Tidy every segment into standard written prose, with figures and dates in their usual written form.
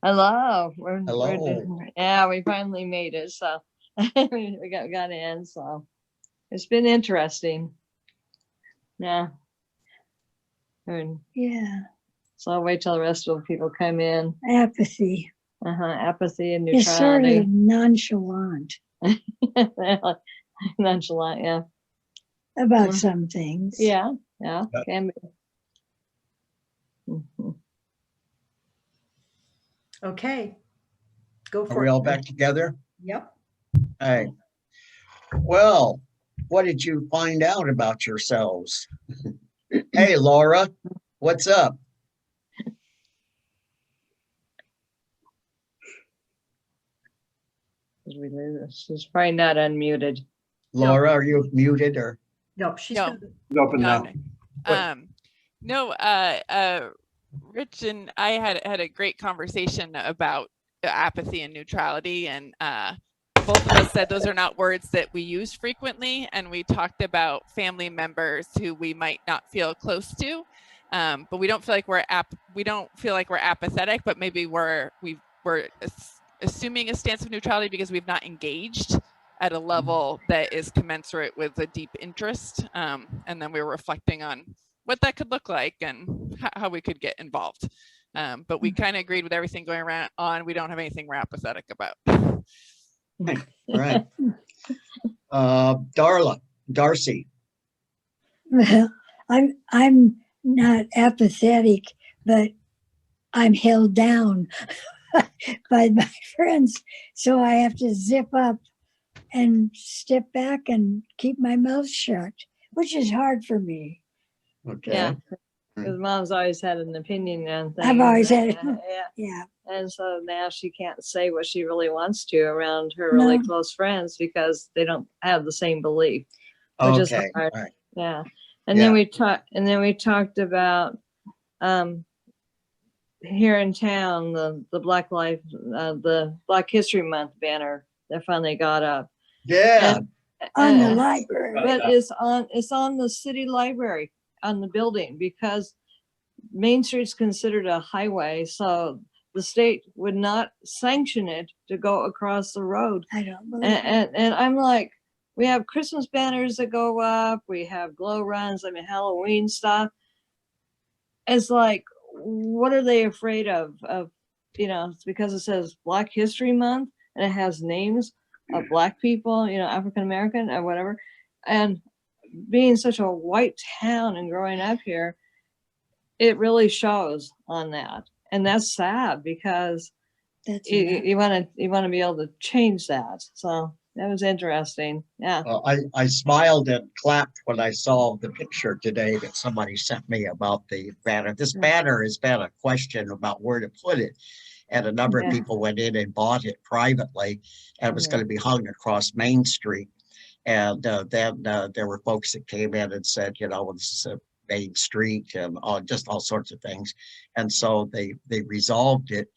Hello. Hello. Yeah, we finally made it. So we got in. So it's been interesting. Yeah. And Yeah. so I'll wait till the rest of the people come in. Apathy. Apathy and It's sort neutrality. of nonchalant Nonchalant, yeah. about some things. Yeah, can be. Mhm. Okay. Go Are for we it. all back together? Yep. Hey. Well, what did you find out about yourselves? Hey, Laura, what's up? Did we lose this? She's probably not unmuted. Laura, are you muted or? No, she's No. good. Open now. No, Rich and I had a great conversation about apathy and neutrality, and both of us said those are not words that we use frequently, and we talked about family members who we might not feel close to, but we don't feel like we're apathetic, but maybe we're assuming a stance of neutrality because we've not engaged at a level that is commensurate with a deep interest, and then we were reflecting on what that could look like and how we could get involved. But we kind of agreed with everything going around on. We don't have anything we're apathetic about. Right. Darcy. Well, I'm not apathetic, but I'm held down by my friends. So I have to zip up and step back and keep my mouth shut, which is hard for me. Okay. Yeah, because Mom's always had an opinion on things. I've always had, yeah. And so now she can't say what she really wants to around her really close friends because they don't have the same belief. Which is hard. Right. Yeah. And then we talked about here in town the Black History Month banner that finally got up. Yeah. On the library. But it's on the city library on the building because Main Street's considered a highway, so the state would not sanction it to go across the road. I don't believe it. And I'm like, we have Christmas banners that go up, we have glow runs, Halloween stuff. It's like, what are they afraid of? It's because it says Black History Month and it has names of Black people, African American or whatever. And being such a white town and growing up here, it really shows on that. And that's sad because you want to be able to change that. So that was interesting. Yeah. Well, I smiled and clapped when I saw the picture today that somebody sent me about the banner. This banner has been a question about where to put it. And a number of people went in and bought it privately, and it was going to be hung across Main Street. And then there were folks that came in and said, this is a Main Street and just all sorts of things. And so they resolved it,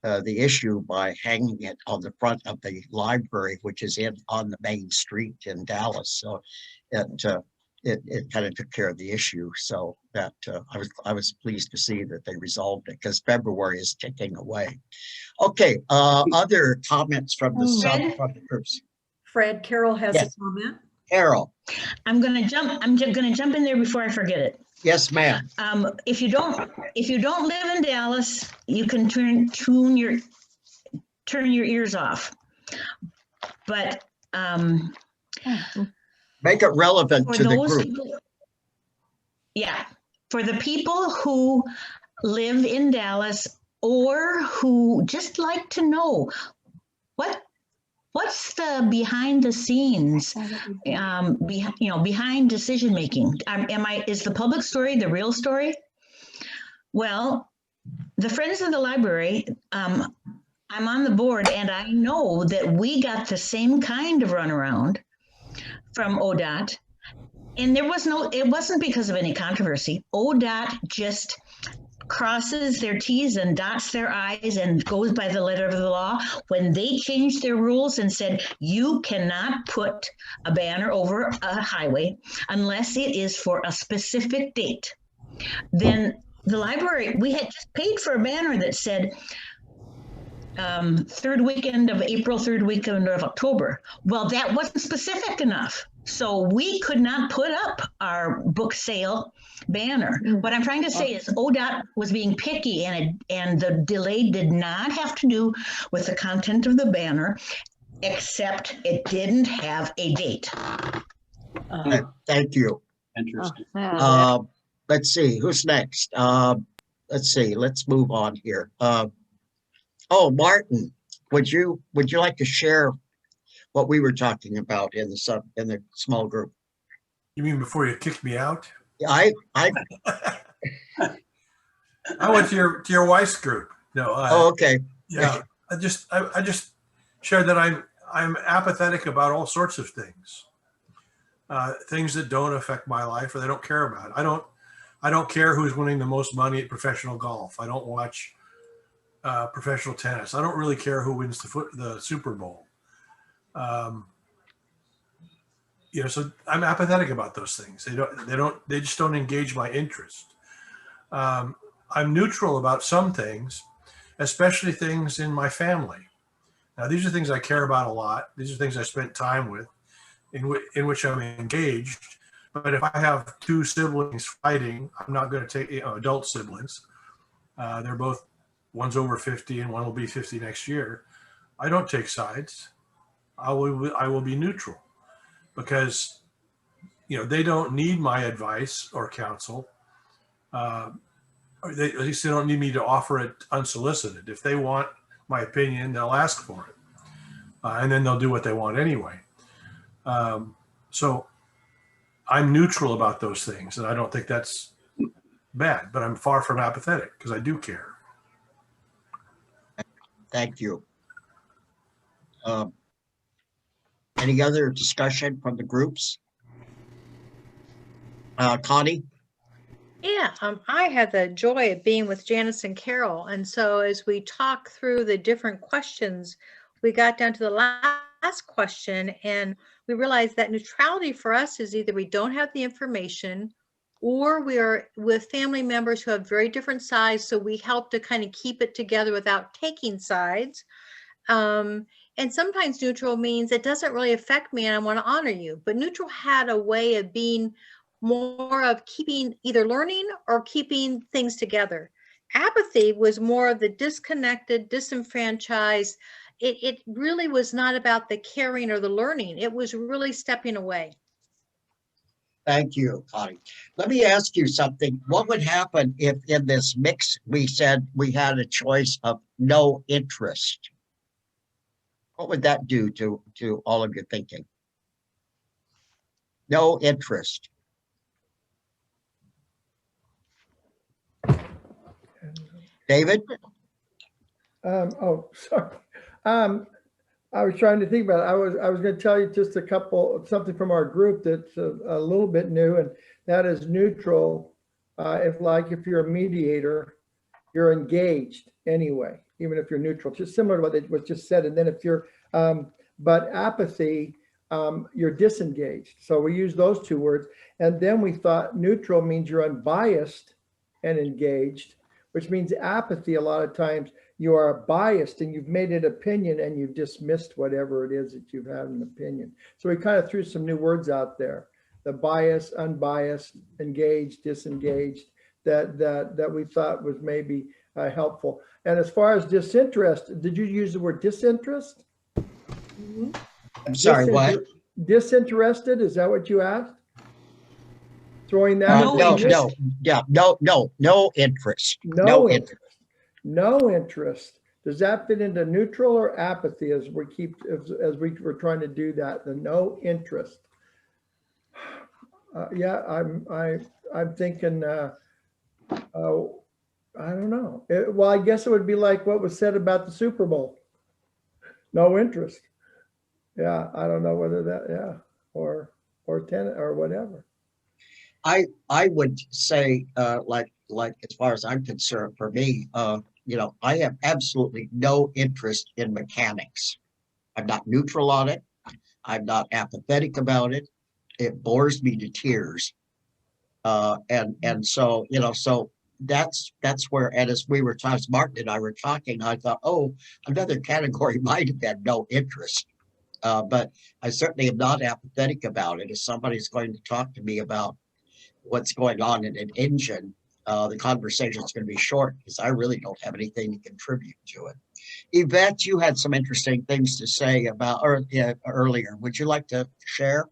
the issue, by hanging it on the front of the library, which is on the Main Street in Dallas. So it kind of took care of the issue. So that I was pleased to see that they resolved it because February is ticking away. Okay, other comments from the groups. Fred, Carol has a comment. Carol. I'm gonna jump in there before I forget it. Yes, ma'am. If you don't live in Dallas, you can turn your ears off. But make it relevant to the group. For the people who live in Dallas or who just like to know what's the behind the scenes, behind decision making. Is the public story the real story? Well, the Friends of the Library, I'm on the board, and I know that we got the same kind of runaround from ODOT, and it wasn't because of any controversy. ODOT just crosses their T's and dots their I's and goes by the letter of the law. When they changed their rules and said you cannot put a banner over a highway unless it is for a specific date, then the library, we had just paid for a banner that said third weekend of April, third weekend of October. Well, that wasn't specific enough. So we could not put up our book sale banner. What I'm trying to say is ODOT was being picky, and the delay did not have to do with the content of the banner, except it didn't have a date. Okay, thank you. Interesting. Let's see, who's next? Let's see, let's move on here. Oh, Martin, would you like to share what we were talking about in the small group? You mean before you kicked me out? I I went to your wife's group. No. oh, okay. Yeah. I just shared that I'm apathetic about all sorts of things. Things that don't affect my life or they don't care about. I don't care who's winning the most money at professional golf. I don't watch professional tennis. I don't really care who wins the Super Bowl. So I'm apathetic about those things. They just don't engage my interest. I'm neutral about some things, especially things in my family. Now, these are things I care about a lot. These are things I spent time with, in which I'm engaged. But if I have two siblings fighting, I'm not going to take adult siblings. They're both, one's over 50 and one will be 50 next year. I don't take sides. I will be neutral because they don't need my advice or counsel. Or at least they don't need me to offer it unsolicited. If they want my opinion, they'll ask for it, and then they'll do what they want anyway. So I'm neutral about those things, and I don't think that's bad. But I'm far from apathetic because I do care. Thank you. Any other discussion from the groups? Connie? Yeah, I had the joy of being with Janice and Carol. And so as we talk through the different questions, we got down to the last question and we realized that neutrality for us is either we don't have the information or we are with family members who have very different sides. So we help to kind of keep it together without taking sides. And sometimes neutral means it doesn't really affect me and I want to honor you. But neutral had a way of being more of keeping either learning or keeping things together. Apathy was more of the disconnected, disenfranchised. It really was not about the caring or the learning. It was really stepping away. Thank you, Connie. Let me ask you something. What would happen if in this mix we said we had a choice of no interest? What would that do to all of your thinking? No interest. David? Oh, sorry. I was trying to think about it. I was going to tell you just something from our group that's a little bit new, and that is neutral. If you're a mediator, you're engaged anyway, even if you're neutral, just similar to what was just said. And then if you're, but apathy, you're disengaged. So we use those two words. And then we thought neutral means you're unbiased and engaged, which means apathy, a lot of times you are biased and you've made an opinion and you've dismissed whatever it is that you've had an opinion. So we kind of threw some new words out there. The bias, unbiased, engaged, disengaged, that we thought was maybe helpful. And as far as disinterest, did you use the word disinterest? I'm sorry, what? Disinterested, is that what you asked? Throwing that? No interest. No interest. No interest. Does that fit into neutral or apathy as we were trying to do that? The no interest. Yeah, I'm thinking. I don't know. Well, I guess it would be like what was said about the Super Bowl. No interest. Yeah, I don't know whether that. Yeah, or 10 or whatever. I would say, like as far as I'm concerned, for me, I have absolutely no interest in mechanics. I'm not neutral on it. I'm not apathetic about it. It bores me to tears. And so, that's where, and as we were talking, Martin and I were talking, I thought, oh, another category might have been no interest. But I certainly am not apathetic about it. If somebody's going to talk to me about what's going on in an engine, the conversation is going to be short because I really don't have anything to contribute to it. Yvette, you had some interesting things to say about earlier. Would you like to share?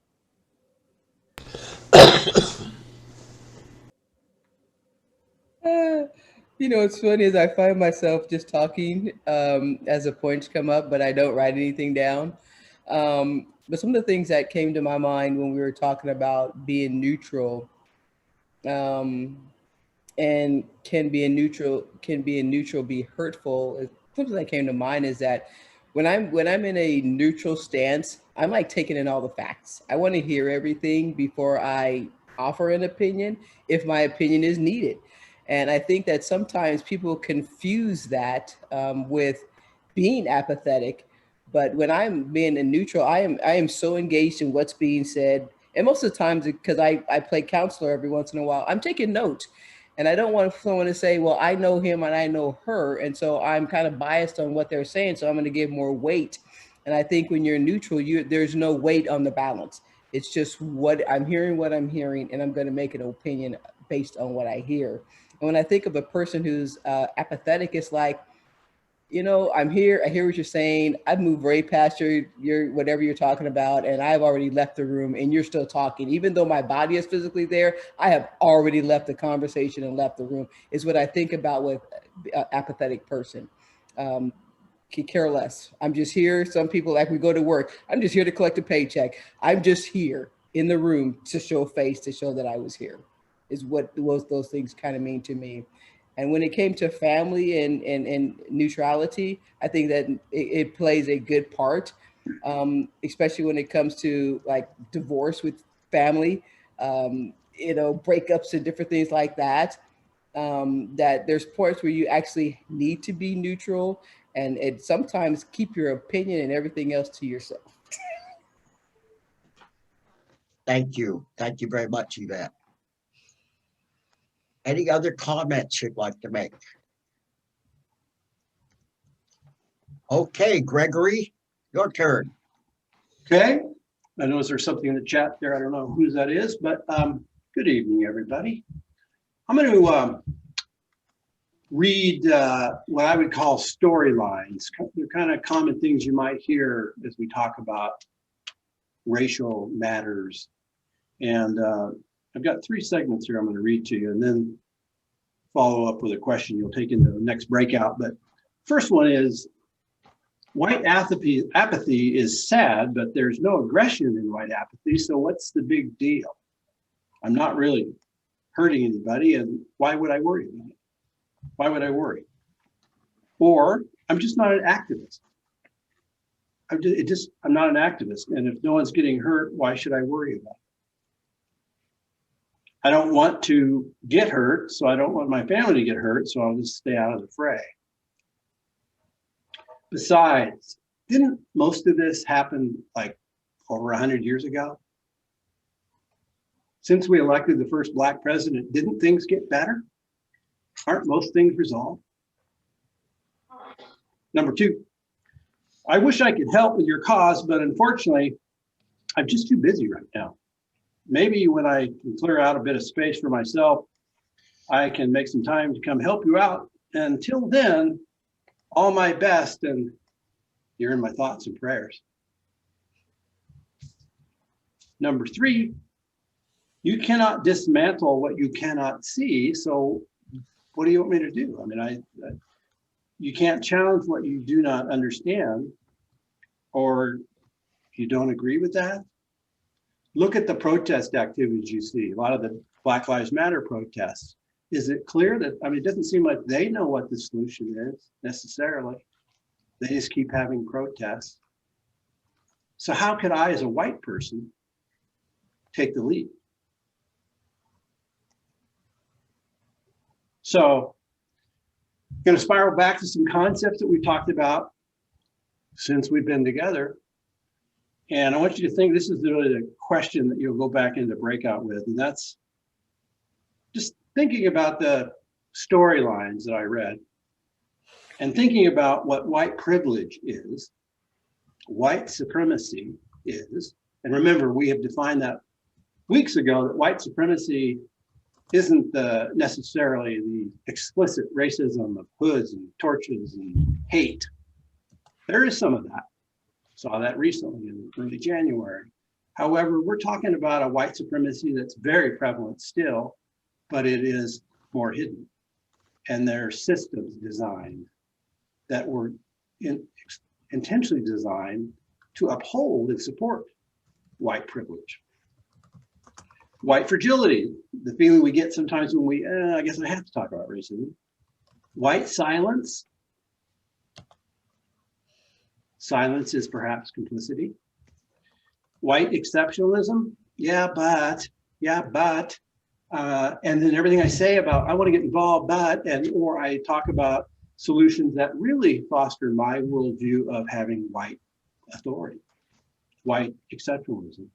What's funny is I find myself just talking as the points come up, but I don't write anything down. But some of the things that came to my mind when we were talking about being neutral, um, and can be be hurtful. Something that came to mind is that when I'm in a neutral stance, I'm like taking in all the facts. I want to hear everything before I offer an opinion, if my opinion is needed. And I think that sometimes people confuse that with being apathetic. But when I'm being a neutral, I am so engaged in what's being said. And most of the times, because I play counselor every once in a while, I'm taking notes. And I don't want someone to say, well, I know him and I know her. And so I'm kind of biased on what they're saying. So I'm going to give more weight. And I think when you're neutral, there's no weight on the balance. It's just what I'm hearing, and I'm going to make an opinion based on what I hear. And when I think of a person who's apathetic, it's like, I'm here. I hear what you're saying. I've moved way past your whatever you're talking about, and I've already left the room, and you're still talking. Even though my body is physically there, I have already left the conversation and left the room. Is what I think about with apathetic person. Could care less. I'm just here. Some people, like, we go to work. I'm just here to collect a paycheck. I'm just here in the room to show face, to show that I was here. Is what those things kind of mean to me. And when it came to family and neutrality, I think that it plays a good part, especially when it comes to like divorce with family, breakups and different things like that. That there's points where you actually need to be neutral, and it sometimes keep your opinion and everything else to yourself. Thank you. Thank you very much, Yvette. Any other comments you'd like to make? Okay, Gregory, your turn. Okay. I notice there's something in the chat there. I don't know whose that is, but good evening, everybody. I'm going to read what I would call storylines. They're kind of common things you might hear as we talk about racial matters. And I've got 3 segments here I'm going to read to you, and then follow up with a question you'll take into the next breakout. But first one is, white apathy is sad, but there's no aggression in white apathy. So what's the big deal? I'm not really hurting anybody, and why would I worry about it? Why would I worry? Or I'm just not an activist. I'm not an activist. And if no one's getting hurt, why should I worry about it? I don't want to get hurt, so I don't want my family to get hurt, so I'll just stay out of the fray. Besides, didn't most of this happen like over 100 years ago? Since we elected the first Black president, didn't things get better? Aren't most things resolved? Number 2, I wish I could help with your cause, but unfortunately, I'm just too busy right now. Maybe when I can clear out a bit of space for myself, I can make some time to come help you out. Until then, all my best, and you're in my thoughts and prayers. Number 3, you cannot dismantle what you cannot see. So what do you want me to do? I mean, you can't challenge what you do not understand, or you don't agree with that. Look at the protest activities you see, a lot of the Black Lives Matter protests. Is it clear that, I mean, it doesn't seem like they know what the solution is necessarily. They just keep having protests. So how could I, as a white person, take the lead? So I'm going to spiral back to some concepts that we've talked about since we've been together. And I want you to think, this is really the question that you'll go back into breakout with, and that's just thinking about the storylines that I read and thinking about what white privilege is, white supremacy is, and remember, we have defined that weeks ago that white supremacy isn't necessarily the explicit racism of hoods and torches and hate. There is some of that. Saw that recently in early January. However, we're talking about a white supremacy that's very prevalent still, but it is more hidden. And there are systems designed that were intentionally designed to uphold and support white privilege. White fragility, the feeling we get sometimes when we, I guess I have to talk about racism. White silence. Silence is perhaps complicity. White exceptionalism, yeah, but, and then everything I say about, I want to get involved, but, or I talk about solutions that really foster my worldview of having white authority, white exceptionalism.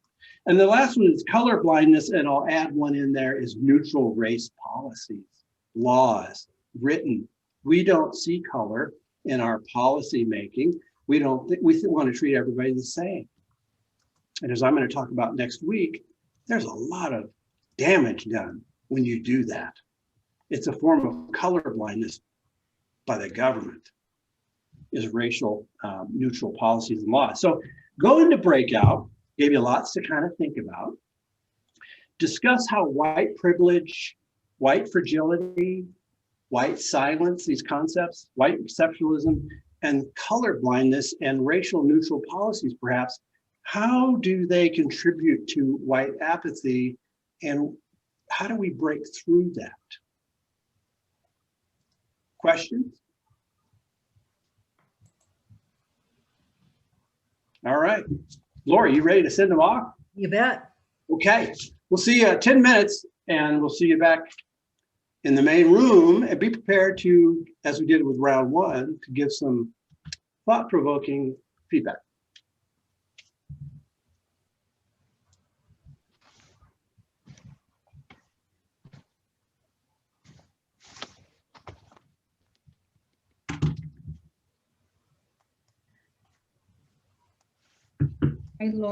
And the last one is color blindness, and I'll add one in there, is neutral race policies, laws, written. We don't see color in our policy making. We don't think, we want to treat everybody the same. And as I'm going to talk about next week, there's a lot of damage done when you do that. It's a form of color blindness by the government, is racial neutral policies and laws. So go into breakout, gave you lots to kind of think about. Discuss how white privilege, white fragility, white silence, these concepts, white exceptionalism, and color blindness and racial neutral policies, perhaps, how do they contribute to white apathy, and how do we break through that? Questions? All right. Lori, you ready to send them off? You bet. Okay. We'll see you in 10 minutes, and we'll see you back in the main room. And be prepared to, as we did with round one, to give some thought-provoking feedback. Hey, Laura.